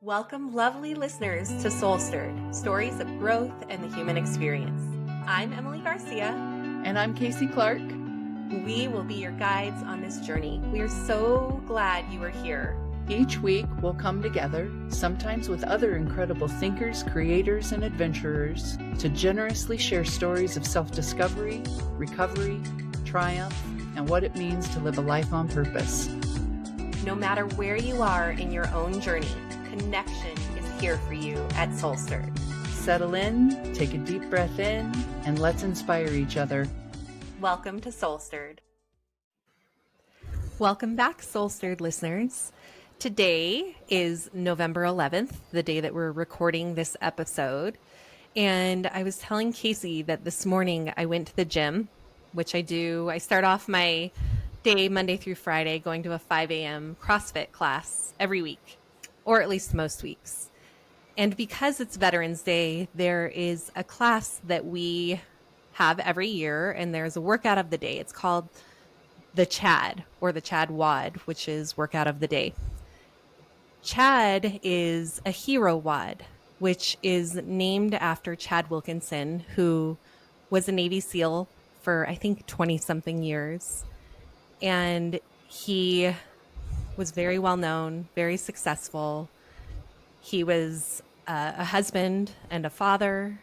Welcome, lovely listeners, to SoulStirred, stories of growth and the human experience. I'm Emily Garcia. And I'm Kasey Clark. We will be your guides on this journey. We are so glad you are here. Each week, we'll come together, sometimes with other incredible thinkers, creators, and adventurers, to generously share stories of self-discovery, recovery, triumph, and what it means to live a life on purpose. No matter where you are in your own journey, connection is here for you at SoulStirred. Settle in, take a deep breath in, and let's inspire each other. Welcome to SoulStirred. Welcome back, SoulStirred listeners. Today is November 11th, the day that we're recording this episode. And I was telling Kasey that this morning I went to the gym, which I do. I start off my day Monday through Friday going to a 5 a.m. CrossFit class every week, or at least most weeks. And because it's Veterans Day, there is a class that we have every year, and there's a workout of the day. It's called the CHAD, or the CHAD WOD, which is workout of the day. CHAD is a hero WOD, which is named after Chad Wilkinson, who was a Navy SEAL for, I think, 20-something years. And he was very well known, very successful. He was a husband and a father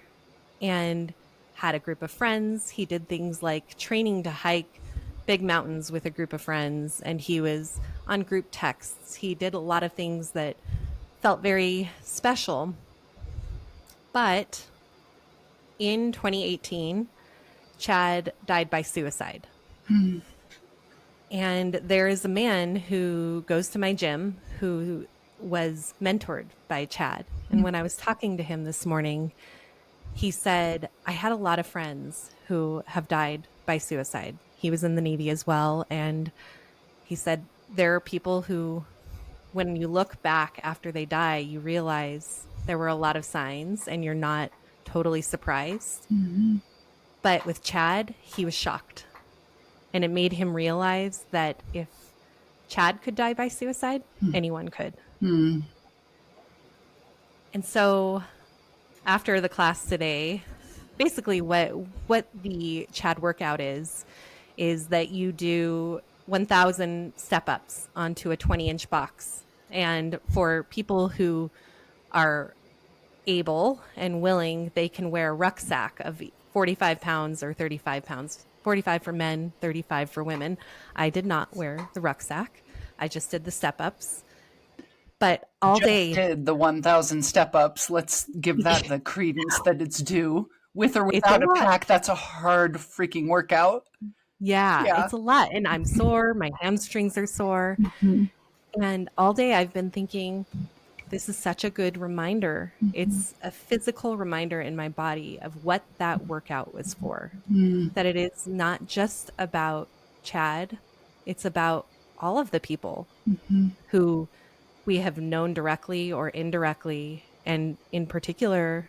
and had a group of friends. He did things like training to hike big mountains with a group of friends, and he was on group texts. He did a lot of things that felt very special. But in 2018, Chad died by suicide. And there is a man who goes to my gym who was mentored by Chad. And when I was talking to him this morning, he said, I had a lot of friends who have died by suicide. He was in the Navy as well. And he said, there are people who, when you look back after they die, you realize there were a lot of signs and you're not totally surprised. Mm-hmm. But with Chad, he was shocked. And it made him realize that if Chad could die by suicide, anyone could. And so after the class today, basically what the Chad workout is that you do 1,000 step-ups onto a 20-inch box. And for people who are able and willing, they can wear a rucksack of 45 pounds or 35 pounds. 45 for men, 35 for women. I did not wear the rucksack. I just did the step-ups. But all day did the 1,000 step-ups. Let's give that the credence that it's due. With or without a pack, that's a hard freaking workout. Yeah, it's a lot. And I'm sore. My hamstrings are sore. Mm-hmm. And all day I've been thinking, this is such a good reminder. Mm-hmm. It's a physical reminder in my body of what that workout was for. Mm. That it is not just about Chad. It's about all of the people who we have known directly or indirectly. And in particular,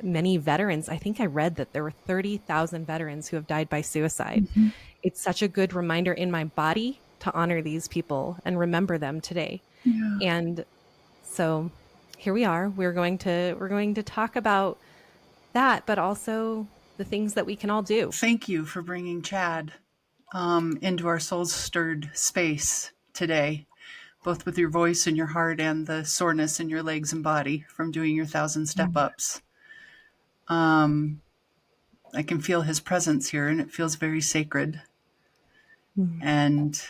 many veterans. I think I read that there were 30,000 veterans who have died by suicide. Mm-hmm. It's such a good reminder in my body to honor these people and remember them today. Yeah. And so here we are. We're going to talk about that, but also the things that we can all do. Thank you for bringing Chad into our SoulStirred space today, both with your voice and your heart and the soreness in your legs and body from doing your 1,000 step-ups. I can feel his presence here, and it feels very sacred. And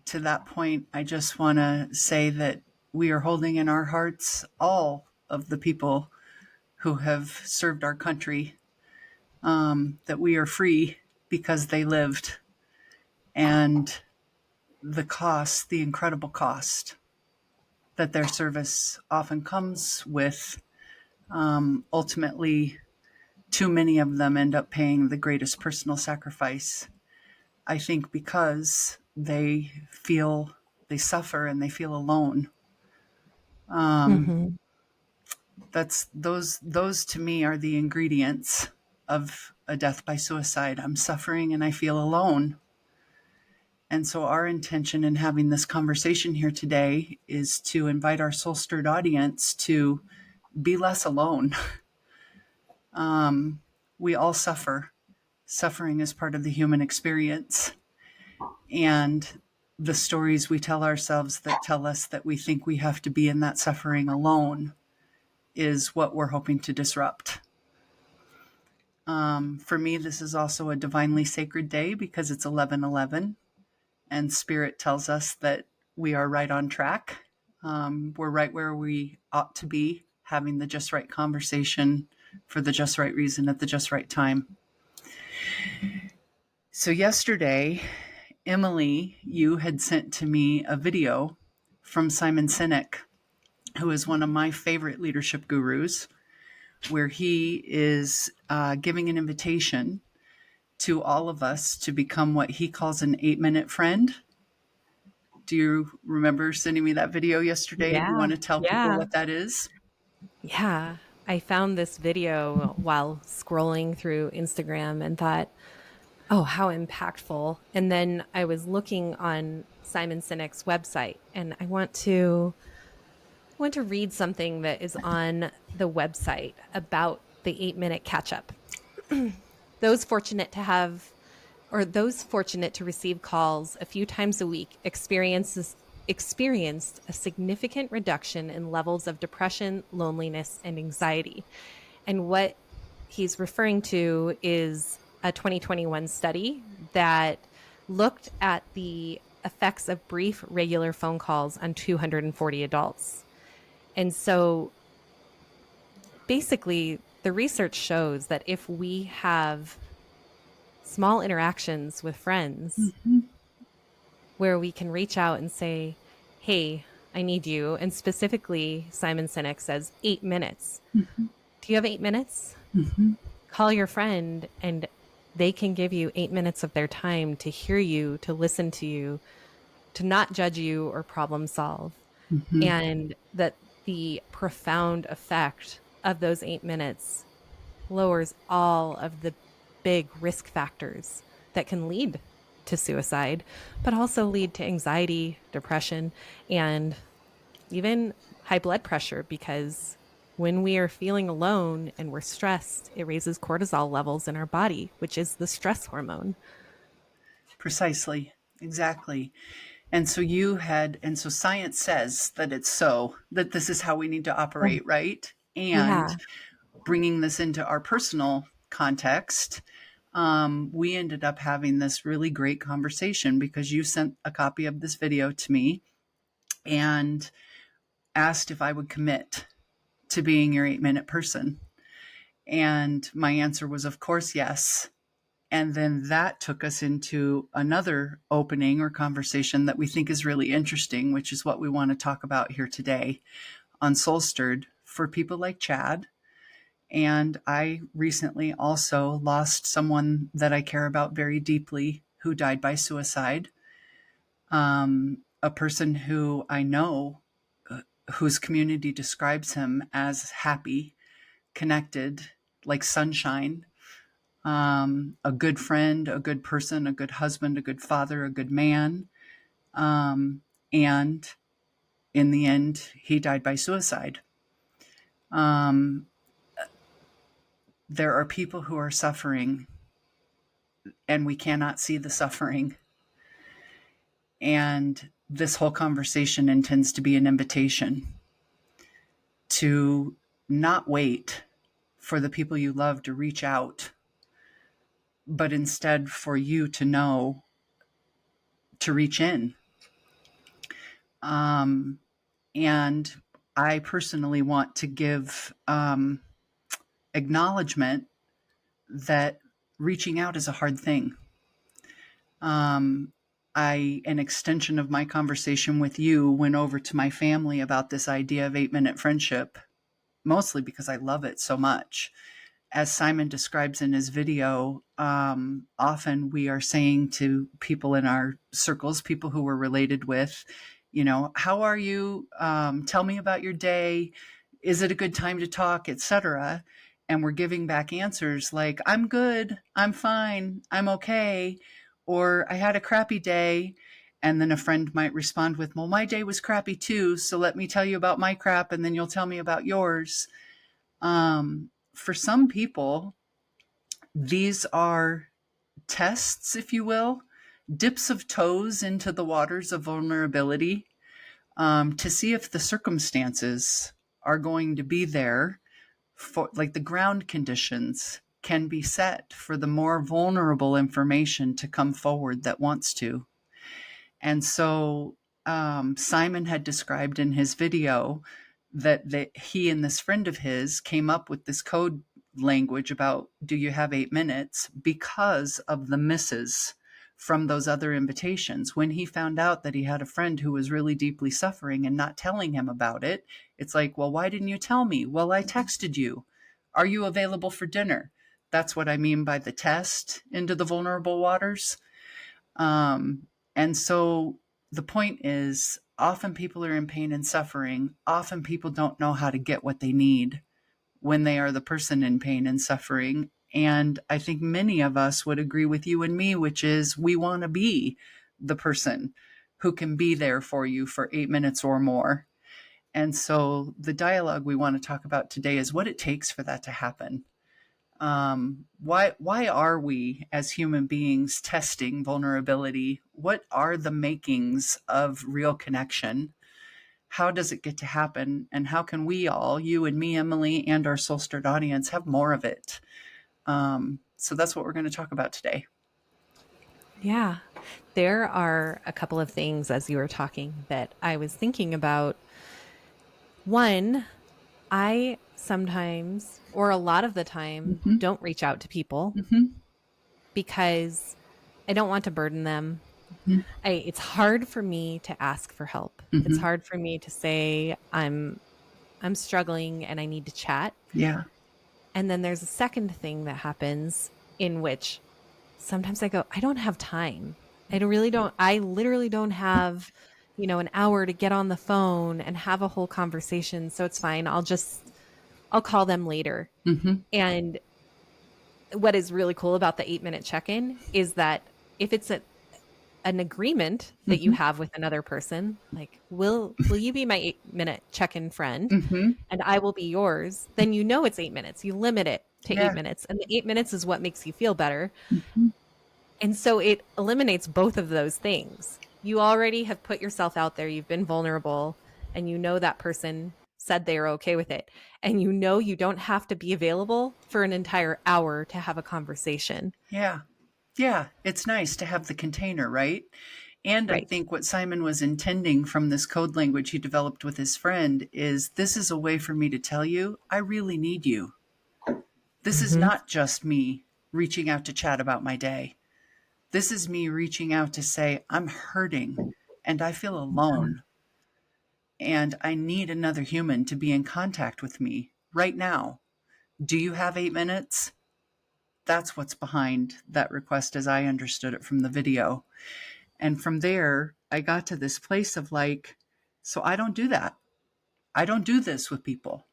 to that point, I just want to say that we are holding in our hearts all of the people who have served our country, that we are free because they lived, and the incredible cost that their service often comes with. Ultimately, too many of them end up paying the greatest personal sacrifice, I think, because they suffer and they feel alone. That's those to me are the ingredients of a death by suicide. I'm suffering and I feel alone. And so our intention in having this conversation here today is to invite our SoulStirred audience to be less alone. We all suffer. Suffering is part of the human experience. And the stories we tell ourselves that tell us that we think we have to be in that suffering alone is what we're hoping to disrupt. For me, this is also a divinely sacred day because it's 11/11, and Spirit tells us that we are right on track. We're right where we ought to be, having the just right conversation for the just right reason at the just right time. So yesterday, Emily, you had sent to me a video from Simon Sinek, who is one of my favorite leadership gurus, where he is giving an invitation to all of us to become what he calls an 8-minute friend. Do you remember sending me that video yesterday? Do you Yeah. want to tell people Yeah. what that is? Yeah. I found this video while scrolling through Instagram and thought, oh, how impactful. And then I was looking on Simon Sinek's website, and I want to read something that is on the website about the 8-minute catch up. Those fortunate to have those fortunate to receive calls a few times a week experienced a significant reduction in levels of depression, loneliness, and anxiety. And what he's referring to is a 2021 study that looked at the effects of brief, regular phone calls on 240 adults. And so basically, the research shows that if we have small interactions with friends where we can reach out and say, hey, I need you. And specifically, Simon Sinek says 8 minutes. Do you have 8 minutes? Call your friend and they can give you 8 minutes of their time to hear you, to listen to you, to not judge you or problem solve. And that the profound effect of those 8 minutes lowers all of the big risk factors that can lead to suicide, but also lead to anxiety, depression, and even high blood pressure. Because when we are feeling alone and we're stressed, it raises cortisol levels in our body, which is the stress hormone. Precisely. Exactly. And so science says that it's so, that this is how we need to operate, right? And Yeah. bringing this into our personal context, we ended up having this really great conversation because you sent a copy of this video to me and asked if I would commit to being your 8-minute person. And my answer was, of course, yes. And then that took us into another opening or conversation that we think is really interesting, which is what we want to talk about here today on SoulStirred for people like Chad. And I recently also lost someone that I care about very deeply who died by suicide. A person who I know, whose community describes him as happy, connected, like sunshine, a good friend, a good person, a good husband, a good father, a good man. And in the end, he died by suicide. There are people who are suffering and we cannot see the suffering. And this whole conversation intends to be an invitation to not wait for the people you love to reach out, but instead for you to know to reach in. And I personally want to give acknowledgement that reaching out is a hard thing. An extension of my conversation with you went over to my family about this idea of 8-minute friendship, mostly because I love it so much. As Simon describes in his video, often we are saying to people in our circles, people who we're related with, how are you? Tell me about your day. Is it a good time to talk, etc.? And we're giving back answers like, I'm good, I'm fine, I'm okay, Or I had a crappy day. And then a friend might respond with, well, my day was crappy too. So let me tell you about my crap and then you'll tell me about yours. For some people, these are tests, if you will, dips of toes into the waters of vulnerability, to see if the circumstances are going to be there for, like, the ground conditions can be set for the more vulnerable information to come forward that wants to. And so Simon had described in his video that he and this friend of his came up with this code language about, do you have 8 minutes, because of the misses from those other invitations. When he found out that he had a friend who was really deeply suffering and not telling him about it, it's like, well, why didn't you tell me? Well, I texted you. Are you available for dinner? That's what I mean by the test into the vulnerable waters. And so the point is, often people are in pain and suffering. Often people don't know how to get what they need when they are the person in pain and suffering. And I think many of us would agree with you and me, which is we want to be the person who can be there for you for 8 minutes or more. And so the dialogue we want to talk about today is what it takes for that to happen. Why are we as human beings testing vulnerability? What are the makings of real connection? How does it get to happen? And how can we all, you and me, Emily, and our SoulStirred audience, have more of it? So that's what we're going to talk about today. Yeah. There are a couple of things as you were talking that I was thinking about. One, I sometimes, or a lot of the time, don't reach out to people because I don't want to burden them. It's hard for me to ask for help. It's hard for me to say I'm struggling and I need to chat. Yeah. And then there's a second thing that happens in which sometimes I go, I don't have time. I literally don't have, an hour to get on the phone and have a whole conversation. So it's fine. I'll call them later. And what is really cool about the 8-minute check-in is that if it's an agreement that you have with another person, like, will you be my 8-minute check-in friend and I will be yours, then it's 8 minutes. You limit it to 8 minutes. And the 8 minutes is what makes you feel better. And so it eliminates both of those things. You already have put yourself out there. You've been vulnerable and that person said they are okay with it. And you don't have to be available for an entire hour to have a conversation. Yeah. Yeah. It's nice to have the container, right? And Right. I think what Simon was intending from this code language he developed with his friend is, this is a way for me to tell you, I really need you. This is not just me reaching out to chat about my day. This is me reaching out to say, I'm hurting and I feel alone. And I need another human to be in contact with me right now. Do you have 8 minutes? That's what's behind that request as I understood it from the video. And from there, I got to this place of like, so I don't do that. I don't do this with people.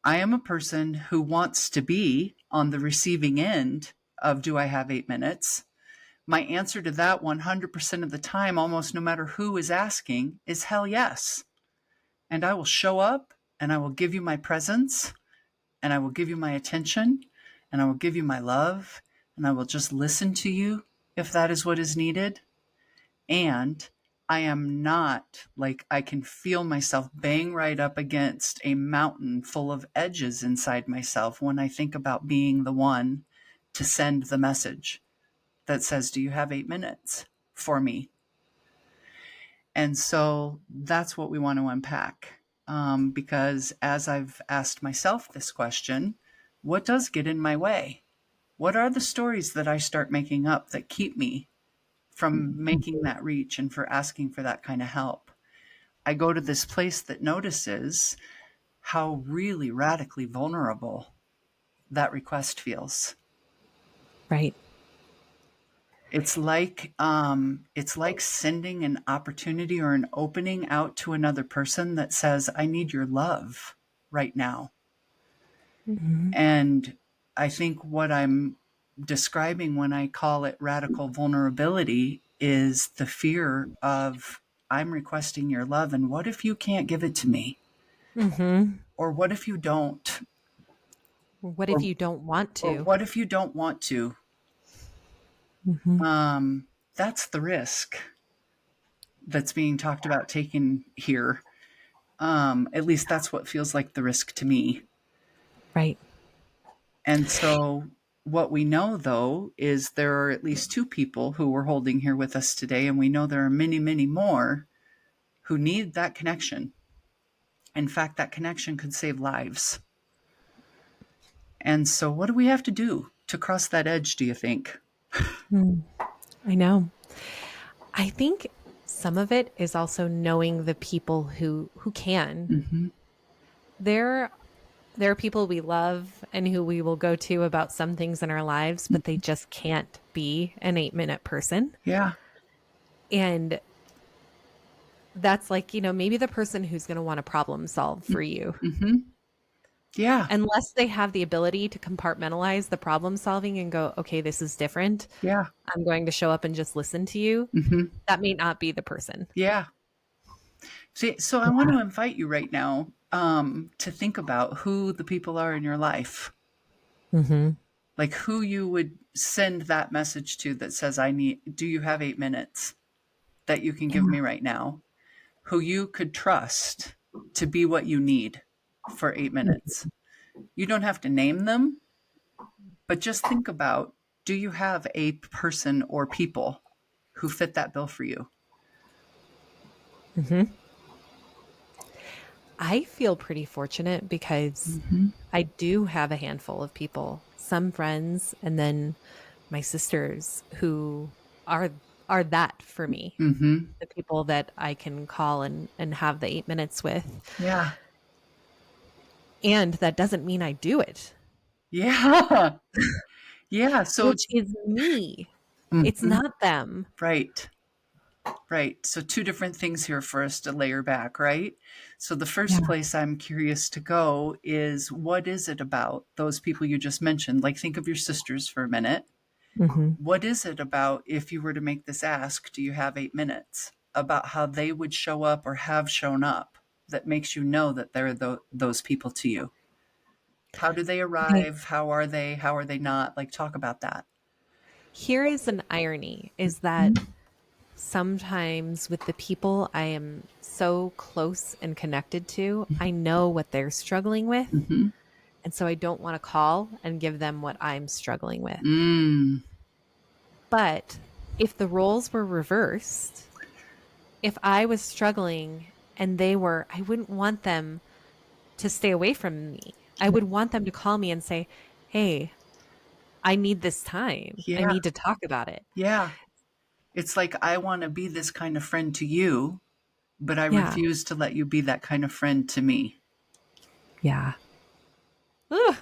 I am a person who wants to be on the receiving end of, do I have 8 minutes? My answer to that 100% of the time, almost no matter who is asking, is hell yes. And I will show up and I will give you my presence and I will give you my attention and I will give you my love and I will just listen to you if that is what is needed. And I am not like, I can feel myself bang right up against a mountain full of edges inside myself when I think about being the one to send the message that says, do you have 8 minutes for me? And so that's what we want to unpack. Because as I've asked myself this question, what does get in my way? What are the stories that I start making up that keep me from making that reach and for asking for that kind of help? I go to this place that notices how really radically vulnerable that request feels. Right. It's like sending an opportunity or an opening out to another person that says, I need your love right now. And I think what I'm describing when I call it radical vulnerability is the fear of, I'm requesting your love, and what if you can't give it to me? Mm-hmm. Or what if you don't? What if Or, you don't want or to? what if you don't want to? Mm-hmm. That's the risk that's being talked about taking here. At least that's what feels like the risk to me. Right. And so what we know, though, is there are at least two people who we're holding here with us today, and we know there are many, many more who need that connection. In fact, that connection could save lives. And so what do we have to do to cross that edge, do you think? I know. I think some of it is also knowing the people who can. Mm-hmm. There there are people we love and who we will go to about some things in our lives, but they just can't be an 8-minute person. Yeah. And that's like, maybe the person who's going to want to problem solve for you. Mm-hmm. Yeah. Unless they have the ability to compartmentalize the problem solving and go, okay, this is different. Yeah. I'm going to show up and just listen to you. Mm-hmm. That may not be the person. Yeah. See, so I want to invite you right now to think about who the people are in your life. Mm-hmm. Like who you would send that message to that says, do you have 8 minutes that you can give me right now? Who you could trust to be what you need for 8 minutes. You don't have to name them, but just think about, do you have a person or people who fit that bill for you? Mm-hmm. I feel pretty fortunate because I do have a handful of people, some friends, and then my sisters who are that for me. Mm-hmm. The people that I can call and have the 8 minutes with. Yeah. And that doesn't mean I do it. Yeah. Yeah. So, Which is me. It's Mhm. not them. Right. Right. So two different things here for us to layer back, right? So the first place I'm curious to go is, what is it about those people you just mentioned? Like, think of your sisters for a minute. Mm-hmm. What is it about, if you were to make this ask, do you have 8 minutes, about how they would show up or have shown up that makes you know that they're those people to you? How do they Okay. arrive? How are they? How are they not? Like, talk about that. Here is an irony is that sometimes with the people I am so close and connected to, I know what they're struggling with. Mm-hmm. And so I don't want to call and give them what I'm struggling with. Mm. But if the roles were reversed, if I was struggling and they were, I wouldn't want them to stay away from me. I would want them to call me and say, hey, I need this time. I Yeah. need to talk about it. Yeah. It's like, I want to be this kind of friend to you, but I Yeah. refuse to let you be that kind of friend to me. Yeah. Ugh.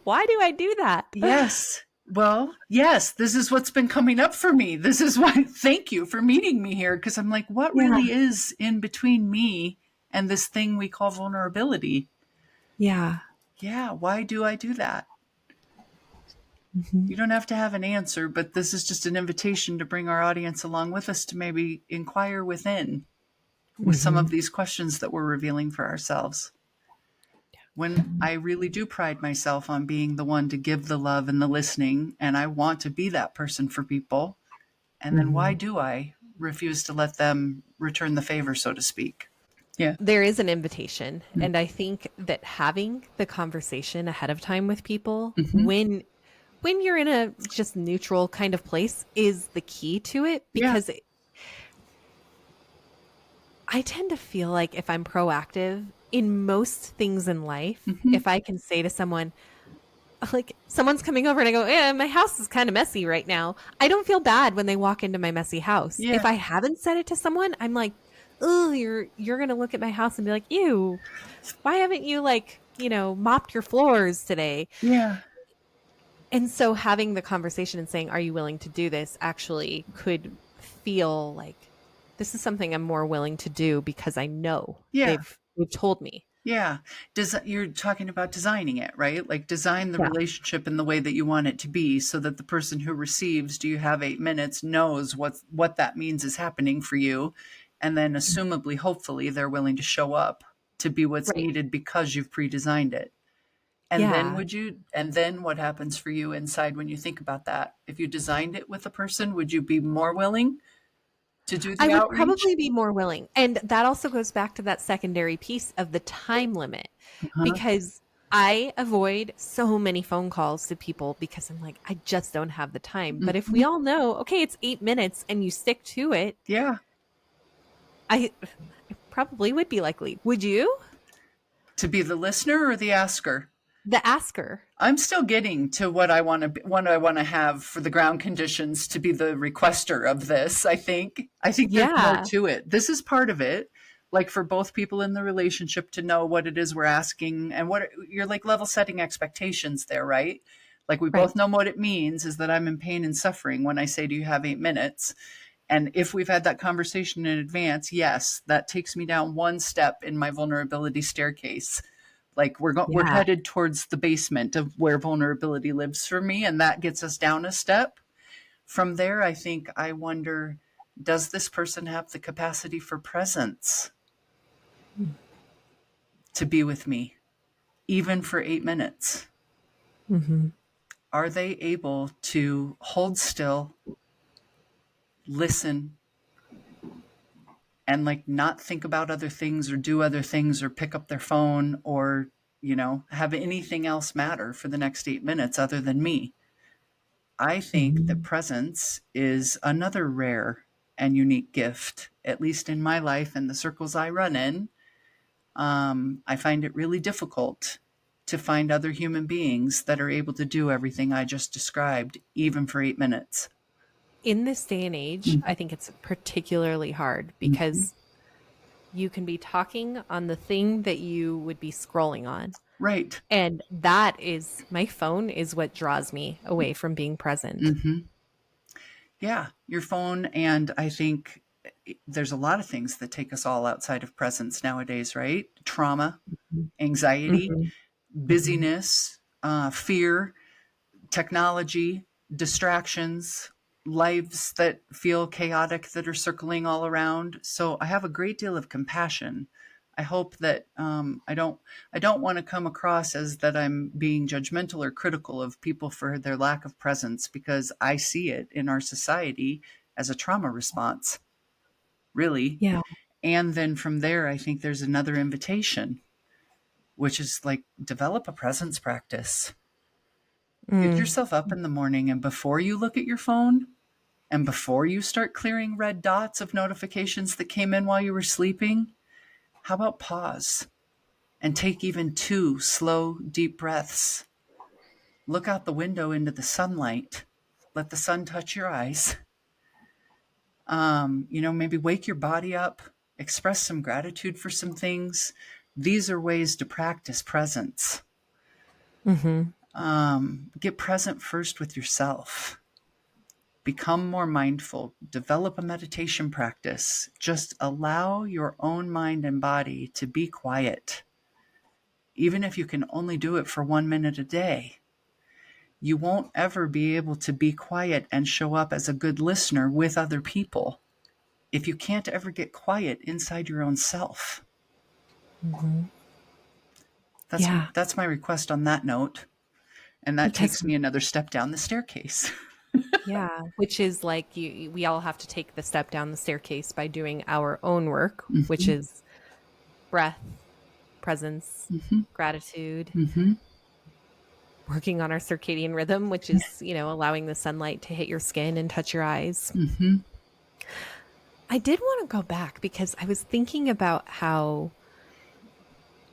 Why do I do that? Yes. Well, yes, this is what's been coming up for me. This is why, thank you for meeting me here. Because I'm like, what Yeah. really is in between me and this thing we call vulnerability? Yeah. Yeah. Why do I do that? Mm-hmm. You don't have to have an answer, but this is just an invitation to bring our audience along with us to maybe inquire within with some of these questions that we're revealing for ourselves. When I really do pride myself on being the one to give the love and the listening, and I want to be that person for people, and then why do I refuse to let them return the favor, so to speak? Yeah. There is an invitation. And I think that having the conversation ahead of time with people when you're in a just neutral kind of place is the key to it, because I tend to feel like if I'm proactive in most things in life, if I can say to someone, like someone's coming over and I go, yeah, my house is kind of messy right now. I don't feel bad when they walk into my messy house. Yeah. If I haven't said it to someone, I'm like, oh, you're going to look at my house and be like, ew, why haven't you mopped your floors today? Yeah. And so having the conversation and saying, are you willing to do this, actually could feel like this is something I'm more willing to do because I know Yeah. they've told me. Yeah. You're talking about designing it, right? Like design the Yeah. relationship in the way that you want it to be so that the person who receives, do you have 8 minutes, knows what that means is happening for you. And then assumably, hopefully, they're willing to show up to be what's Right. needed because you've pre-designed it. Yeah. And then what happens for you inside when you think about that? If you designed it with a person, would you be more willing to do I the would outreach? probably be more willing. And that also goes back to that secondary piece of the time limit Uh-huh. because I avoid so many phone calls to people because I'm like, I just don't have the time. But if we Mhm. all know, okay, it's 8 minutes and you stick to it, Yeah. I probably would be likely. Would you? To be the listener or the asker? The asker. I'm still getting to what I want to have for the ground conditions to be the requester of this. I think there's more Yeah. to it. This is part of it, like for both people in the relationship to know what it is we're asking and what you're like level setting expectations there, right? Like we both Right. know what it means is that I'm in pain and suffering when I say, do you have 8 minutes? And if we've had that conversation in advance, yes, that takes me down one step in my vulnerability staircase. Like we're Yeah. headed towards the basement of where vulnerability lives for me, and that gets us down a step. From there, I think I wonder, does this person have the capacity for presence to be with me, even for 8 minutes? Mm-hmm. Are they able to hold still, listen, and like not think about other things or do other things or pick up their phone or, have anything else matter for the next 8 minutes other than me? I think that Mm-hmm. presence is another rare and unique gift, at least in my life and the circles I run in. I find it really difficult to find other human beings that are able to do everything I just described, even for 8 minutes. In this day and age, I think it's particularly hard Mhm. because you can be talking on the thing that you would be scrolling on. Right. And that is my phone is what draws me away from being present. Hmm. Yeah, your phone. And I think there's a lot of things that take us all outside of presence nowadays, right? Trauma, anxiety, Mhm. Mhm. busyness, fear, technology, distractions, lives that feel chaotic that are circling all around. So I have a great deal of compassion. I hope that I don't want to come across as that I'm being judgmental or critical of people for their lack of presence because I see it in our society as a trauma response, really. Yeah. And then from there, I think there's another invitation, which is like develop a presence practice. Get Mm. yourself up in the morning and before you look at your phone and before you start clearing red dots of notifications that came in while you were sleeping, how about pause and take even 2 slow, deep breaths? Look out the window into the sunlight. Let the sun touch your eyes. Maybe wake your body up, express some gratitude for some things. These are ways to practice presence. Mhm. Get present first with yourself. Become more mindful, develop a meditation practice. Just allow your own mind and body to be quiet. Even if you can only do it for 1 minute a day, you won't ever be able to be quiet and show up as a good listener with other people if you can't ever get quiet inside your own self. Mhm. That's Yeah, that's my request on that note, and that because takes me another step down the staircase. yeah, which is like we all have to take the step down the staircase by doing our own work, which Hmm. is breath, presence, Hmm. gratitude, Hmm. working on our circadian rhythm, which is, allowing the sunlight to hit your skin and touch your eyes. Hmm. I did want to go back because I was thinking about how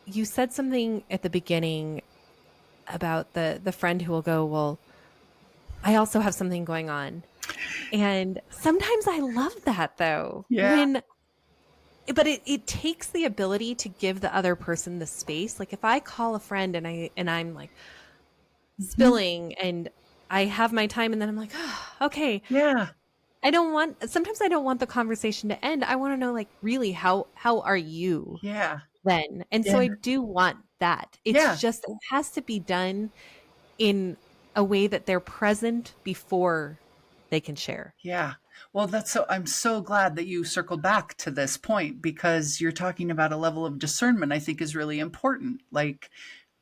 you said something at the beginning about the friend who will go, "Well, I also have something going on." And sometimes I love that though. Yeah. But it takes the ability to give the other person the space. Like if I call a friend and I'm like Hmm. spilling and I have my time and then I'm like, oh, okay. Yeah. sometimes I don't want the conversation to end. I want to know, like, really, how are you Yeah. then? And so Yeah. I do want that. It's Yeah. just, it has to be done in a way that they're present before they can share. Yeah. Well, I'm so glad that you circled back to this point, because you're talking about a level of discernment I think is really important. Like,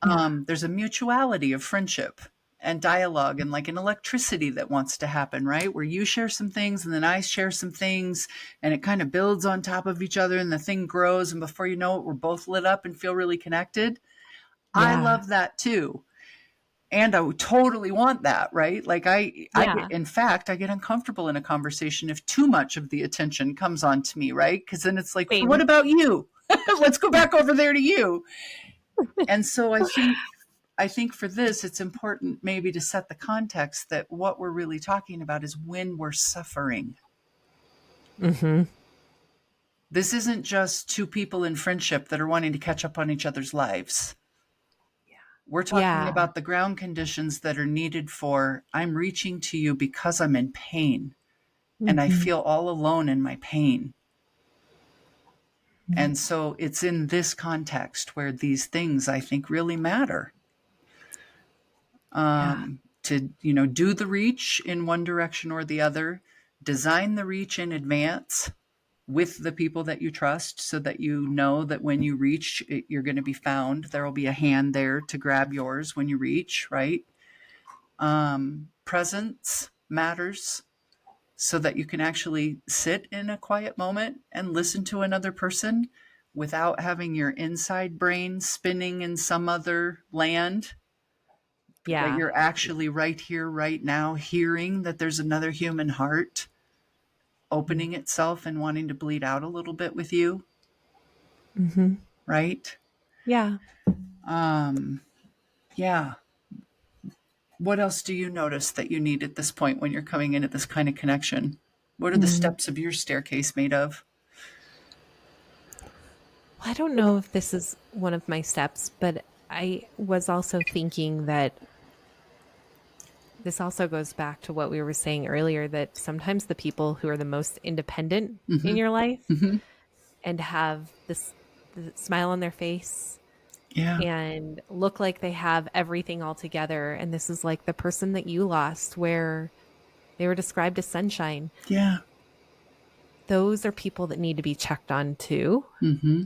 Yeah. there's a mutuality of friendship and dialogue and like an electricity that wants to happen, right? Where you share some things and then I share some things, and it kind of builds on top of each other and the thing grows. And before you know it, we're both lit up and feel really connected. I Yeah. love that too. And I would totally want that, right? Like Yeah. in fact, I get uncomfortable in a conversation if too much of the attention comes on to me, right? Because then it's like, what Same. about you? Let's go back over there to you. And so I think for this, it's important maybe to set the context that what we're really talking about is when we're suffering. Mm-hmm. This isn't just two people in friendship that are wanting to catch up on each other's lives. We're talking Yeah. about the ground conditions that are needed for I'm reaching to you because I'm in pain and I Mm-hmm. feel all alone in my pain. And so it's in this context where these things I think really matter. Yeah. To, do the reach in one direction or the other, design the reach in advance with the people that you trust so that you know that when you reach, you're going to be found. There will be a hand there to grab yours when you reach, right? Presence matters so that you can actually sit in a quiet moment and listen to another person without having your inside brain spinning in some other land, that Yeah. you're actually right here, right now, hearing that there's another human heart opening itself and wanting to bleed out a little bit with you, Mm-hmm. right? Yeah. Yeah. What else do you notice that you need at this point when you're coming into this kind of connection? What are the Mm. steps of your staircase made of? I don't know if this is one of my steps, but I was also thinking that this also goes back to what we were saying earlier, that sometimes the people who are the most independent in Hmm. your life Hmm. and have this the smile on their face Yeah. and look like they have everything all together. And this is like the person that you lost, where they were described as sunshine. Yeah. Those are people that need to be checked on too. Hmm.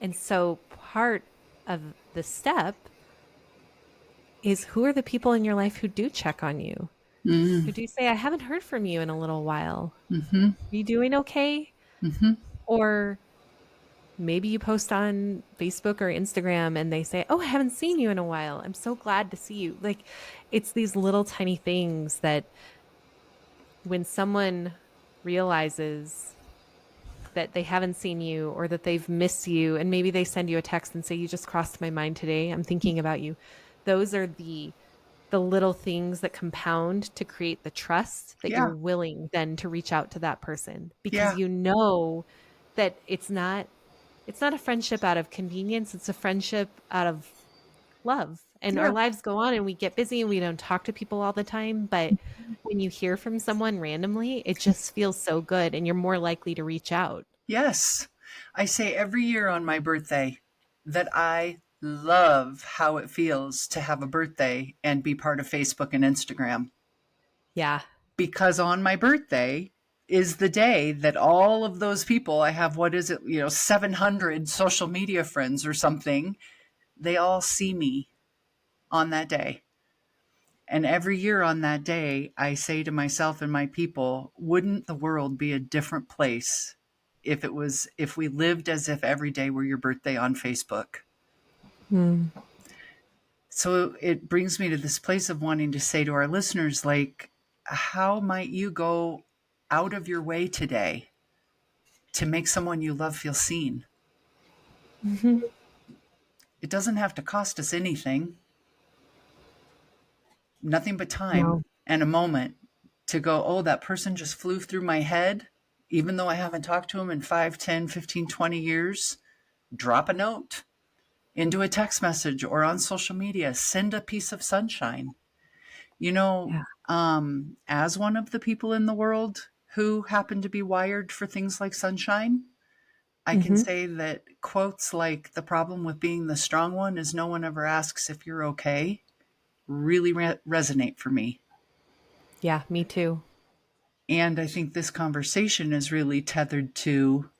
And so part of the step is, who are the people in your life who do check on you, who Hmm. do say, I haven't heard from you in a little while. Hmm. Are you doing okay? Hmm. Or maybe you post on Facebook or Instagram and they say, oh, I haven't seen you in a while. I'm so glad to see you. Like, it's these little tiny things that when someone realizes that they haven't seen you or that they've missed you, and maybe they send you a text and say, you just crossed my mind today, I'm thinking about you. Those are the little things that compound to create the trust that you're Yeah. willing then to reach out to that person, because Yeah. you know that it's not a friendship out of convenience, it's a friendship out of love. And our Yeah. lives go on and we get busy and we don't talk to people all the time, but when you hear from someone randomly, it just feels so good and you're more likely to reach out. Yes. I say every year on my birthday that I love how it feels to have a birthday and be part of Facebook and Instagram, Yeah. because on my birthday is the day that all of those people I have, what is it, 700 social media friends or something, they all see me on that day. And every year on that day, I say to myself and my people, wouldn't the world be a different place if we lived as if every day were your birthday on Facebook? Mm. So it brings me to this place of wanting to say to our listeners, like, how might you go out of your way today to make someone you love feel seen? Hmm. It doesn't have to cost us anything, nothing but No. time and a moment to go, oh, that person just flew through my head, even though I haven't talked to them in 5, 10, 15, 20 years. Drop a note into a text message or on social media, send a piece of sunshine. Yeah. As one of the people in the world who happen to be wired for things like sunshine, I can Mm-hmm. say that quotes like "the problem with being the strong one is no one ever asks if you're okay" really resonate for me. Yeah, me too. And I think this conversation is really tethered to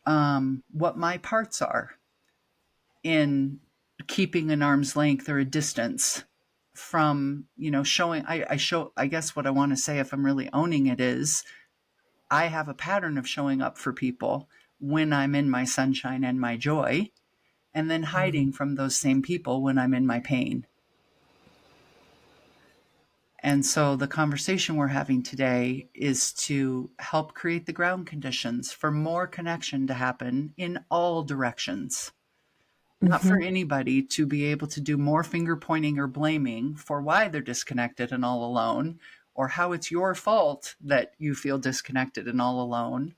what my parts are in keeping an arm's length or a distance from, showing. I guess what I want to say, if I'm really owning it, is I have a pattern of showing up for people when I'm in my sunshine and my joy, and then hiding from those same people when I'm in my pain. And so the conversation we're having today is to help create the ground conditions for more connection to happen in all directions. Not Mm-hmm. for anybody to be able to do more finger pointing or blaming for why they're disconnected and all alone, or how it's your fault that you feel disconnected and all alone.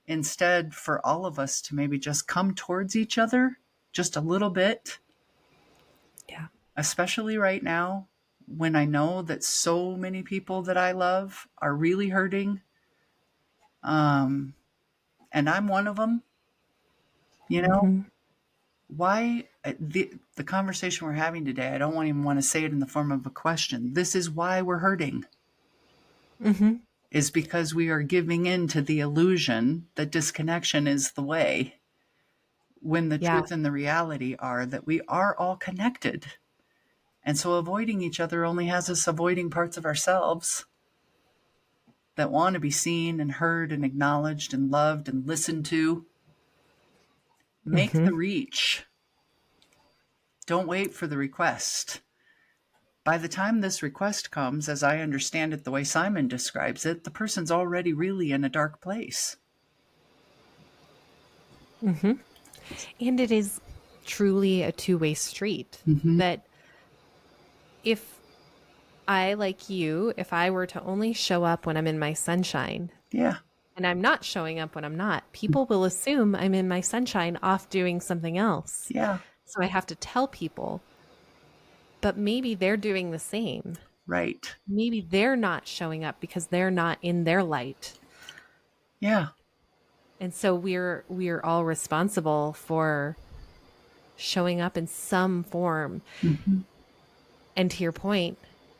Instead, for all of us to maybe just come towards each other just a little bit, Yeah. especially right now when I know that so many people that I love are really hurting. And I'm one of them, you know, Mm-hmm. why the conversation we're having today, I don't even want to say it in the form of a question. This is why we're hurting, Mm-hmm. is because we are giving in to the illusion that disconnection is the way, when the Yeah. truth and the reality are that we are all connected. And so avoiding each other only has us avoiding parts of ourselves that want to be seen and heard and acknowledged and loved and listened to. Make Mm-hmm. the reach. Don't wait for the request. By the time this request comes, as I understand it, the way Simon describes it, the person's already really in a dark place. Mm-hmm. And it is truly a two-way street Mm-hmm. that if I, like you, if I were to only show up when I'm in my sunshine Yeah. and I'm not showing up when I'm not, people will assume I'm in my sunshine off doing something else. Yeah. So I have to tell people, but maybe they're doing the same. Right. Maybe they're not showing up because they're not in their light. Yeah. And so we're all responsible for showing up in some form. Mm-hmm. And to your point,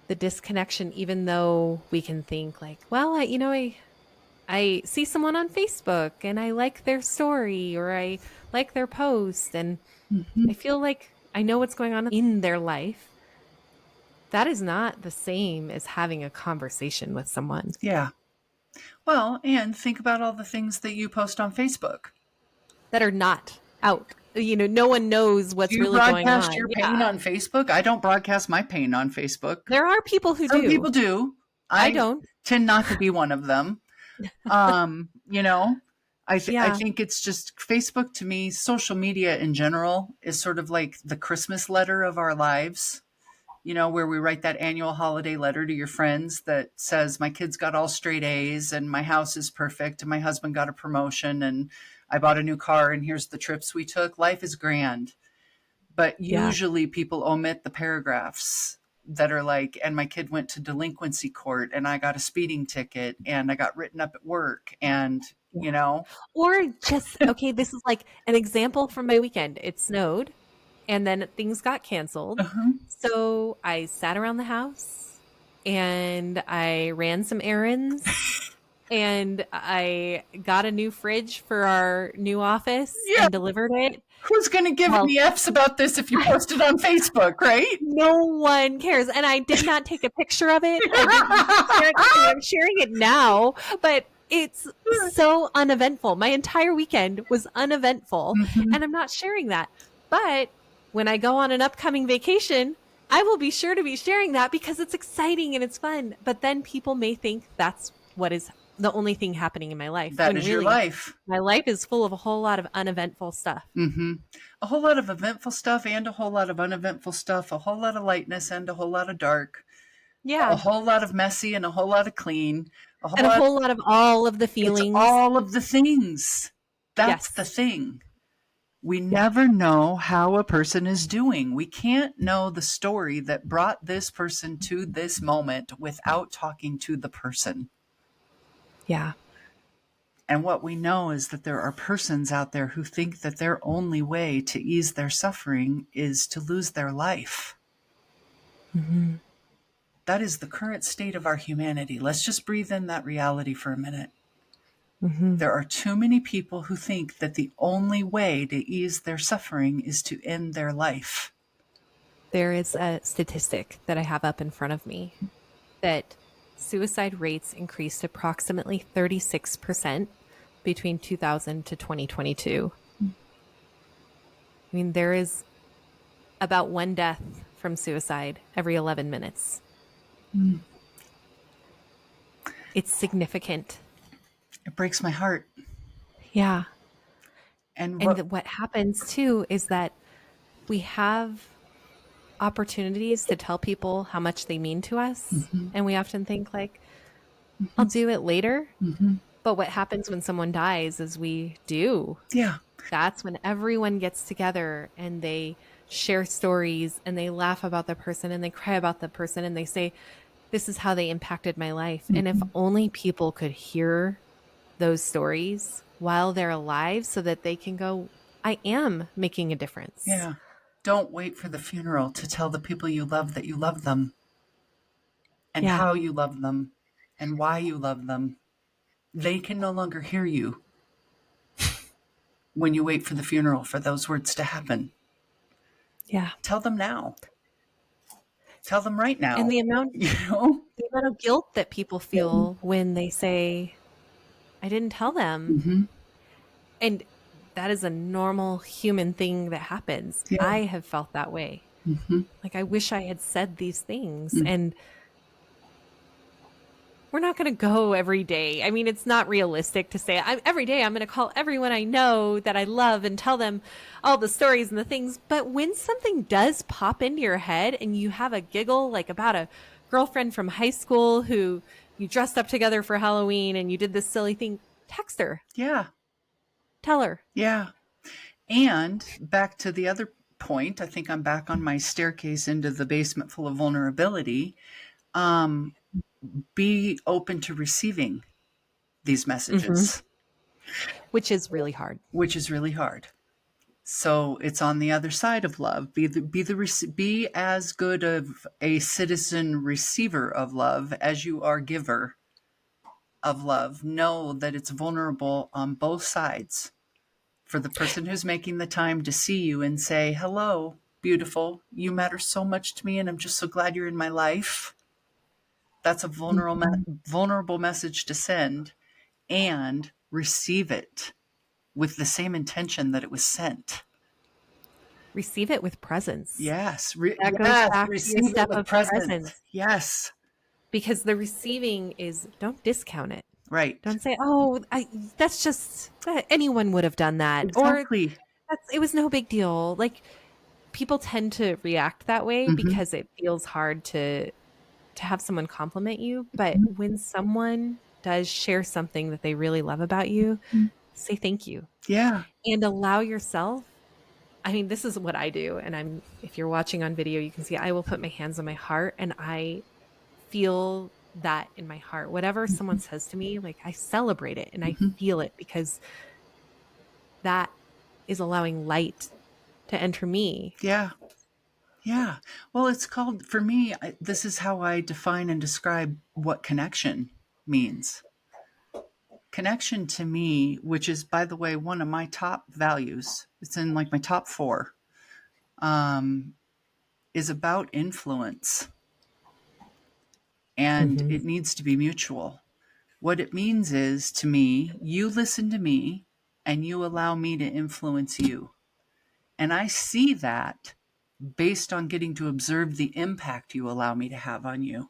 the disconnection, even though we can think like, well, I see someone on Facebook and I like their story or I like their post and Mm-hmm. I feel like I know what's going on in their life. That is not the same as having a conversation with someone. Yeah. Well, and think about all the things that you post on Facebook. That are not out. No one knows Do what's you really going broadcast on. your pain Yeah. on Facebook? I don't broadcast my pain on Facebook. There are people who Some do. people do. I I don't. tend not to be one of them. You know, I Yeah. think it's just Facebook, to me, social media in general is sort of like the Christmas letter of our lives. Where we write that annual holiday letter to your friends that says, my kids got all straight A's and my house is perfect and my husband got a promotion and I bought a new car and here's the trips we took. Life is grand. But Yeah. usually people omit the paragraphs that are like, and my kid went to delinquency court and I got a speeding ticket and I got written up at work and, you know, Or just, okay, this is like an example from my weekend. It snowed and then things got canceled. uh-huh. So I sat around the house and I ran some errands and I got a new fridge for our new office Yeah, and delivered it. who's going to give Well, any F's about this if you post it on Facebook, right? no one cares. And I did not take a picture of it. I didn't share it. I mean, I'm sharing it now, but it's so uneventful. My entire weekend was uneventful, Mhm. and I'm not sharing that. But when I go on an upcoming vacation, I will be sure to be sharing that because it's exciting and it's fun. But then people may think that's what is the only thing happening in my life, That when is your really life. my life is full of a whole lot of uneventful stuff. Mm-hmm. A whole lot of eventful stuff and a whole lot of uneventful stuff, a whole lot of lightness and a whole lot of dark, a Yeah. whole lot of messy and a whole lot of clean, a whole And a lot. whole lot of all of the It's feelings. all of the things. That's the Yes. thing. We Yeah. never know how a person is doing. We can't know the story that brought this person to this moment without talking to the person. Yeah. And what we know is that there are persons out there who think that their only way to ease their suffering is to lose their life. Mm-hmm. That is the current state of our humanity. Let's just breathe in that reality for a minute. Mm-hmm. There are too many people who think that the only way to ease their suffering is to end their life. There is a statistic that I have up in front of me that suicide rates increased approximately 36% between 2000 to 2022. I mean, there is about one death from suicide every 11 minutes. Mm. It's significant. It breaks my heart. Yeah. And And what happens too is that we have opportunities to tell people how much they mean to us. Mm-hmm. And we often think, like, Mm-hmm. I'll do it later. Mm-hmm. But what happens when someone dies is we do. Yeah. That's when everyone gets together and they share stories and they laugh about the person and they cry about the person and they say, this is how they impacted my life. And if Mm-hmm. only people could hear those stories while they're alive so that they can go, I am making a difference. Yeah. Don't wait for the funeral to tell the people you love that you love them and Yeah. how you love them and why you love them. They can no longer hear you when you wait for the funeral for those words to happen. Yeah. Tell them now. Tell them right And now. the amount You know? of guilt that people feel when they say, I didn't tell them. Mm-hmm. And that is a normal human thing that happens. Yeah. I have felt that way. Mm-hmm. Like, I wish I had said these things. Mm-hmm. And we're not going to go every day. I mean, it's not realistic to say every day I'm going to call everyone I know that I love and tell them all the stories and the things. But when something does pop into your head and you have a giggle, like about a girlfriend from high school who you dressed up together for Halloween and you did this silly thing, text her. Yeah. Tell her. Yeah. And back to the other point, I think I'm back on my staircase into the basement full of vulnerability. Be open to receiving these messages, Which is really hard. which is really hard. So it's on the other side of love. Be as good of a citizen receiver of love as you are giver of love. Know that it's vulnerable on both sides. For the person who's making the time to see you and say, hello, beautiful, you matter so much to me and I'm just so glad you're in my life. That's a vulnerable message to send, and receive it with the same intention that it was sent. Receive it with presence. Yes. That goes Yes. back to your Receive it step with of presence. presence. Yes. Because the receiving is, don't discount it. Right. Don't say, oh, that's just, anyone would have done that. Exactly. Or it was no big deal. Like, people tend to react that way Mm-hmm. because it feels hard to have someone compliment you. But Mm-hmm. when someone does share something that they really love about you, say thank you. Yeah. And allow yourself. I mean, this is what I do. And if you're watching on video, you can see I will put my hands on my heart and I feel that in my heart. Whatever someone says to me, like, I celebrate it and I Mm-hmm. feel it because that is allowing light to enter me. Yeah. Yeah. Well, it's called, for me, this is how I define and describe what connection means. Connection to me, which is, by the way, one of my top values, it's in like my top 4, is about influence. And it needs to be mutual. What it means is, to me, you listen to me and you allow me to influence you. And I see that based on getting to observe the impact you allow me to have on you.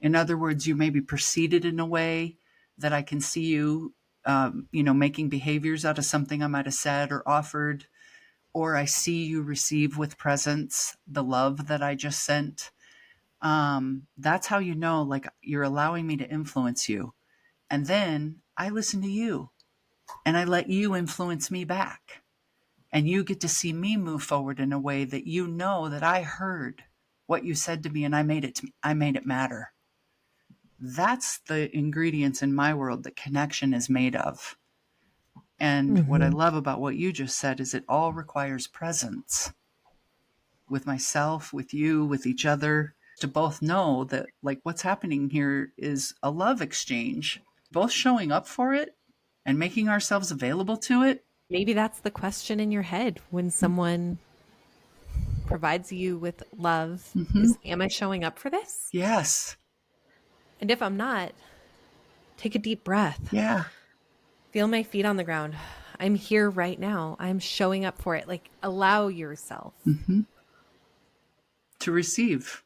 In other words, you may be proceeded in a way that I can see you, making behaviors out of something I might have said or offered, or I see you receive with presence the love that I just sent. That's how you know, like, you're allowing me to influence you. And then I listen to you and I let you influence me back. And you get to see me move forward in a way that you know that I heard what you said to me and I made it matter. That's the ingredients in my world that connection is made of. And what I love about what you just said is it all requires presence with myself, with you, with each other, to both know that like what's happening here is a love exchange, both showing up for it and making ourselves available to it. Maybe that's the question in your head when someone provides you with love is, am I showing up for this? Yes. And if I'm not, take a deep breath. Yeah. Feel my feet on the ground. I'm here right now. I'm showing up for it. Like, allow yourself To receive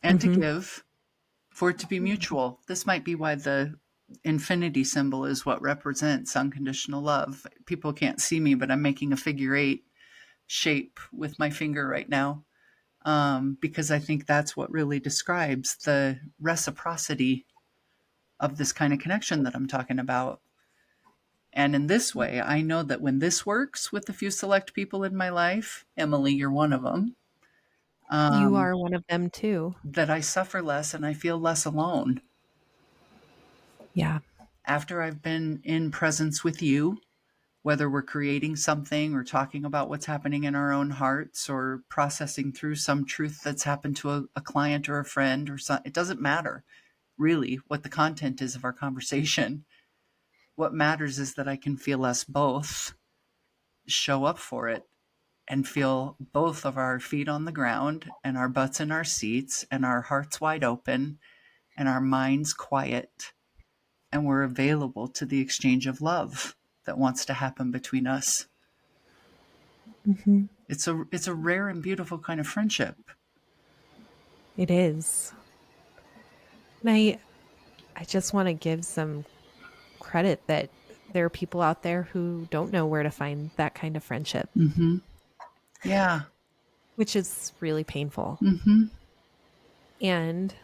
and to give, for it to be mutual. This might be why the infinity symbol is what represents unconditional love. People can't see me, but I'm making a figure 8 shape with my finger right now, because I think that's what really describes the reciprocity of this kind of connection that I'm talking about. And in this way, I know that when this works with a few select people in my life, Emily, you're one of them, You are one of them too. that I suffer less and I feel less alone. Yeah. After I've been in presence with you, whether we're creating something or talking about what's happening in our own hearts or processing through some truth that's happened to a client or a friend or some, it doesn't matter really what the content is of our conversation. What matters is that I can feel us both show up for it and feel both of our feet on the ground and our butts in our seats and our hearts wide open and our minds quiet, and we're available to the exchange of love that wants to happen between us. It's a rare and beautiful kind of friendship. It is. And I just want to give some credit that there are people out there who don't know where to find that kind of friendship, Yeah. which is really painful. And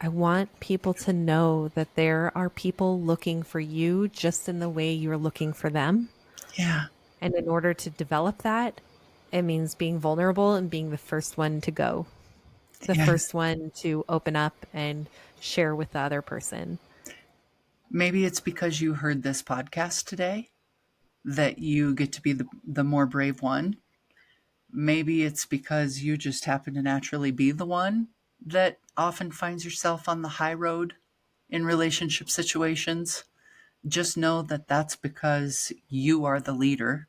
I want people to know that there are people looking for you just in the way you're looking for them. Yeah. And in order to develop that, it means being vulnerable and being the first one to go, the Yeah. first one to open up and share with the other person. Maybe it's because you heard this podcast today that you get to be the more brave one. Maybe it's because you just happen to naturally be the one that often finds yourself on the high road in relationship situations. Just know that that's because you are the leader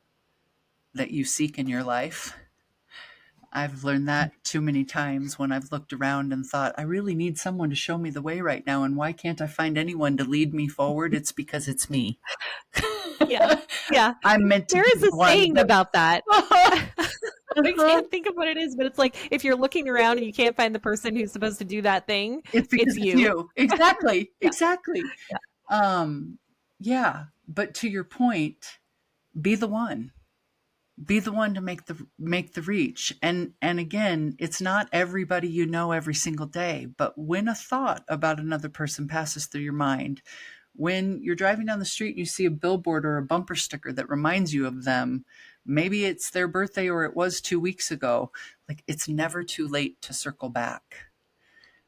that you seek in your life. I've learned that too many times when I've looked around and thought, I really need someone to show me the way right now. And why can't I find anyone to lead me forward? It's because it's me. Yeah. Yeah. I'm meant to There be is a the one saying that- about that. I can't think of what it is, but it's like if you're looking around and you can't find the person who's supposed to do that thing, It's because it's you. Exactly. Yeah. Exactly. Yeah. Yeah. But to your point, be the one. Be the one to make the reach. And again, it's not everybody you know every single day, but when a thought about another person passes through your mind, when you're driving down the street and you see a billboard or a bumper sticker that reminds you of them, maybe it's their birthday or it was 2 weeks ago, like it's never too late to circle back.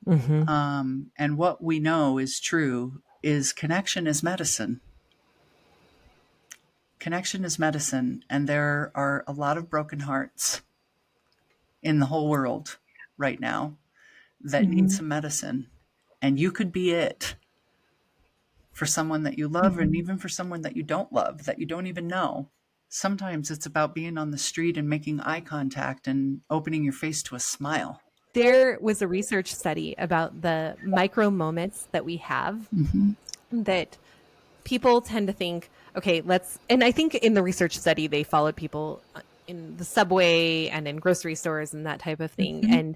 And what we know is true is connection is medicine. Connection is medicine, and there are a lot of broken hearts in the whole world right now that need some medicine. And you could be it for someone that you love and even for someone that you don't love, that you don't even know. Sometimes it's about being on the street and making eye contact and opening your face to a smile. There was a research study about the micro moments that we have that people tend to think, okay, and I think in the research study, they followed people in the subway and in grocery stores and that type of thing. And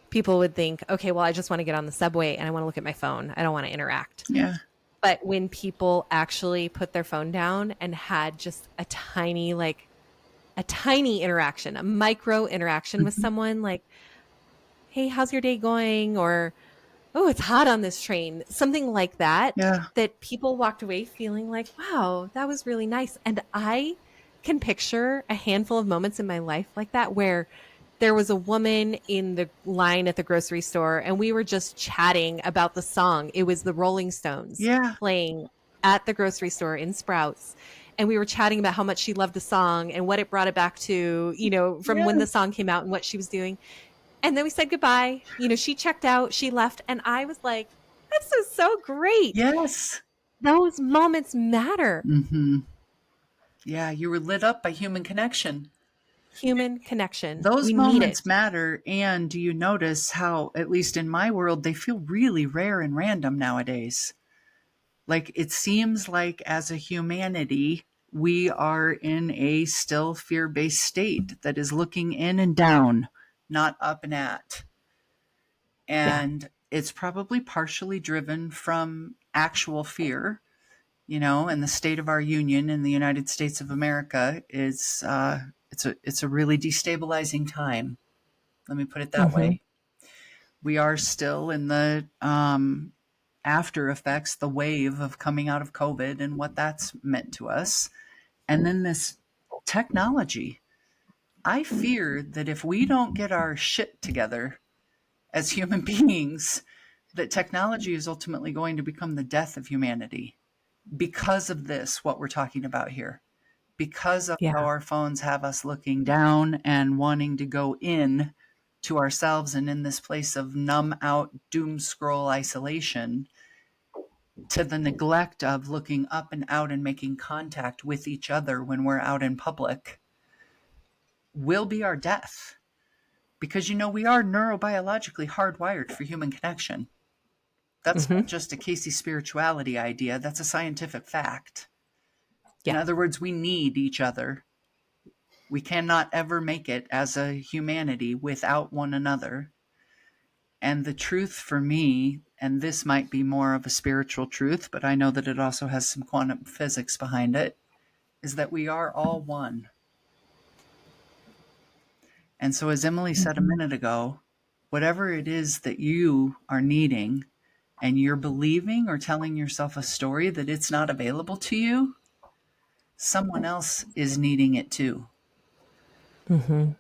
people would think, okay, well, I just want to get on the subway and I want to look at my phone. I don't want to interact. Yeah. But when people actually put their phone down and had just a tiny interaction, a micro interaction with someone, like, hey, how's your day going? Or, oh, it's hot on this train. Something like that, Yeah. that people walked away feeling like, wow, that was really nice. And I can picture a handful of moments in my life like that where there was a woman in the line at the grocery store, and we were just chatting about the song. It was the Rolling Stones Yeah. playing at the grocery store in Sprouts. And we were chatting about how much she loved the song and what it brought it back to, from when the Yes. song came out and what she was doing. And then we said goodbye. She checked out, she left, and I was like, this is so great. Yes. Those moments matter. Mm-hmm. Yeah, you were lit up by human connection. Human connection. Those We need moments it. matter. And do you notice how, at least in my world, they feel really rare and random nowadays? Like, it seems like as a humanity, we are in a still fear-based state that is looking in and down, not up and at. Yeah. And it's probably partially driven from actual fear, and the state of our union in the United States of America is it's a really destabilizing time. Let me put it that Mm-hmm. way. We are still in the after effects, the wave of coming out of COVID and what that's meant to us. And then this technology. I fear that if we don't get our shit together as human beings, that technology is ultimately going to become the death of humanity because of this, what we're talking about here. Because of how Yeah. our phones have us looking down and wanting to go in to ourselves and in this place of numb out, doom scroll isolation, to the neglect of looking up and out and making contact with each other when we're out in public, will be our death. Because, we are neurobiologically hardwired for human connection. That's Mm-hmm. not just a Kasey spirituality idea, that's a scientific fact. In Yeah. other words, we need each other. We cannot ever make it as a humanity without one another. And the truth for me, and this might be more of a spiritual truth, but I know that it also has some quantum physics behind it, is that we are all one. And so, as Emily said a Mm-hmm. minute ago, whatever it is that you are needing and you're believing or telling yourself a story that it's not available to you, someone else is needing it too. Mm-hmm.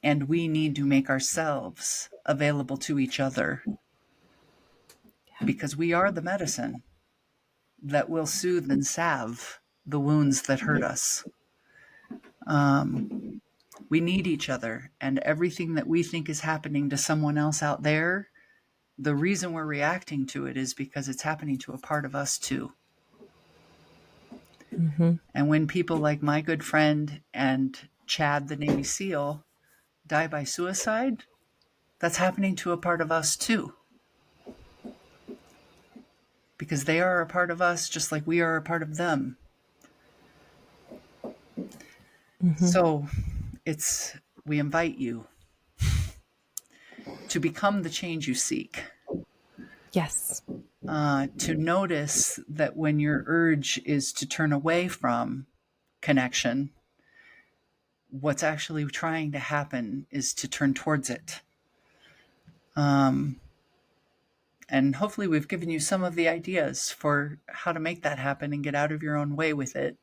And we need to make ourselves available to each other because we are the medicine that will soothe and salve the wounds that hurt us. We need each other, and everything that we think is happening to someone else out there, the reason we're reacting to it is because it's happening to a part of us too. Mm-hmm. And when people like my good friend and Chad, the Navy SEAL, die by suicide, that's happening to a part of us too. Because they are a part of us just like we are a part of them. Mm-hmm. So we invite you to become the change you seek. Yes. To notice that when your urge is to turn away from connection, what's actually trying to happen is to turn towards it. And hopefully we've given you some of the ideas for how to make that happen and get out of your own way with it.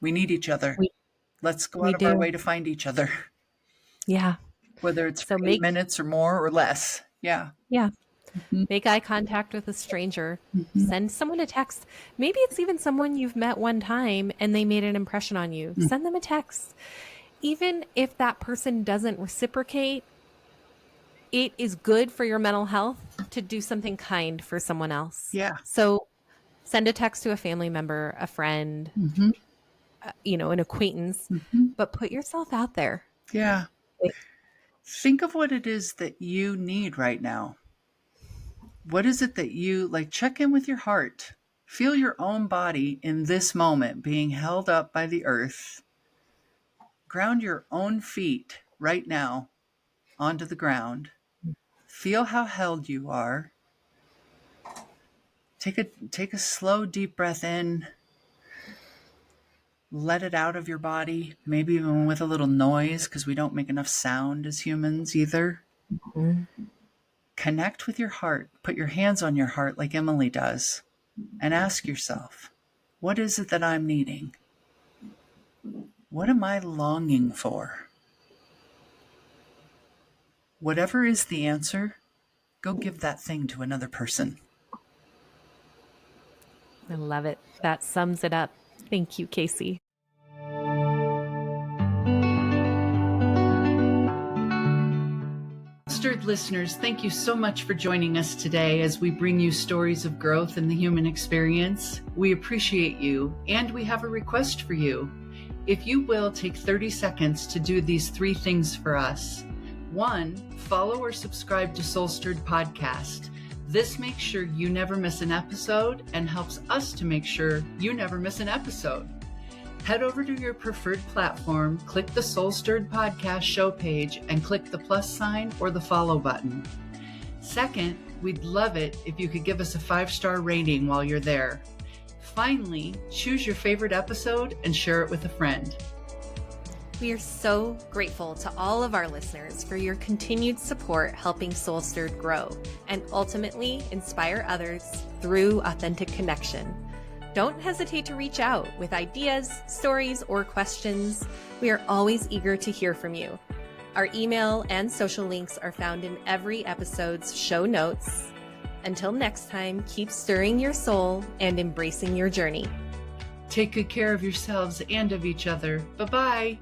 We need each other. We Let's go we out of our do. way to find each other, Yeah. whether it's for So 8 minutes or more or less. Yeah. yeah, Mm-hmm. make eye contact with a stranger. Mm-hmm. Send someone a text. Maybe it's even someone you've met one time and they made an impression on you. Send them a text. Even if that person doesn't reciprocate, it is good for your mental health to do something kind for someone else. Yeah. So send a text to a family member, a friend, Mm-hmm. an acquaintance, Mm-hmm. but put yourself out there. Yeah. Think of what it is that you need right now. What is it that you like? Check in with your heart. Feel your own body in this moment being held up by the earth. Ground your own feet right now onto the ground. Feel how held you are. Take a slow, deep breath in. Let it out of your body, maybe even with a little noise, because we don't make enough sound as humans either. Mm-hmm. Connect with your heart. Put your hands on your heart like Emily does and ask yourself, what is it that I'm needing? What am I longing for? Whatever is the answer, go give that thing to another person. I love it. That sums it up. Thank you, Kasey. SoulStirred listeners, thank you so much for joining us today as we bring you stories of growth in the human experience. We appreciate you, and we have a request for you. If you will, take 30 seconds to do these 3 things for us. 1, follow or subscribe to SoulStirred Podcast. This makes sure you never miss an episode and helps us to make sure you never miss an episode. Head over to your preferred platform, click the SoulStirred Podcast show page, and click the plus sign or the follow button. Second, we'd love it if you could give us a 5-star rating while you're there. Finally, choose your favorite episode and share it with a friend. We are so grateful to all of our listeners for your continued support helping SoulStirred grow and ultimately inspire others through authentic connection. Don't hesitate to reach out with ideas, stories, or questions. We are always eager to hear from you. Our email and social links are found in every episode's show notes. Until next time, keep stirring your soul and embracing your journey. Take good care of yourselves and of each other. Bye-bye.